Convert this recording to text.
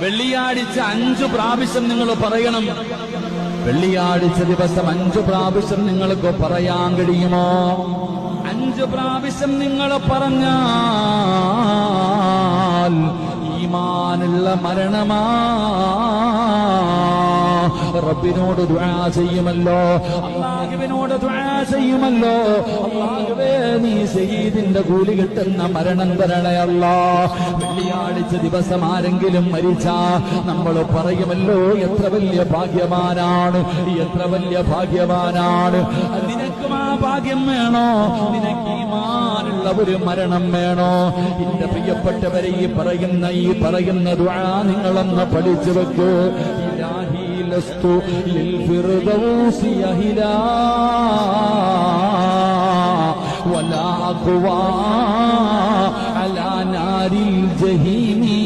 വെള്ളിയാഴ്ച 5 പ്രാവശ്യം നിങ്ങൾ പറയണം. വെള്ളിയാഴ്ച ദിവസം 5 പ്രാവശ്യം നിങ്ങൾക്ക് പറയാൻ കഴിയുമോ? 5 പ്രാവശ്യം നിങ്ങൾ പറഞ്ഞാൽ ഈമാനുള്ള മരണമാ. റബ്ബിനോട് ദുആ ചെയ്യുമല്ലോ, അല്ലാഹുവിനോട് ദുആ ചെയ്യുമല്ലോ. അല്ലാഹുവേ, നീ ശഹീദിന്റെ കൂലി കിട്ടുന്ന മരണം തരണേ അല്ലാഹ്. വെള്ളിയാഴ്ച ദിവസം ആരെങ്കിലും മരിച്ചാ നമ്മൾ പറയുമല്ലോ, എത്ര വലിയ ഭാഗ്യവാനാണ്, എത്ര വലിയ ഭാഗ്യവാനാണ്. നിനക്കും ആ ഭാഗ്യം വേണോ? നിനക്ക് ഈമാനുള്ള ഒരു മരണം വേണോ? എന്റെ പ്രിയപ്പെട്ടവരെ, ഈ പറയുന്ന ദുആ നിങ്ങളൊന്ന് പഠിച്ചു വെക്കൂ. ഇലാഹി ലസ്തു ലിൽ ഫിർദൗസി അഹിലാ വലാ അഖ്വാ അലാ നാരിൽ ജഹീമി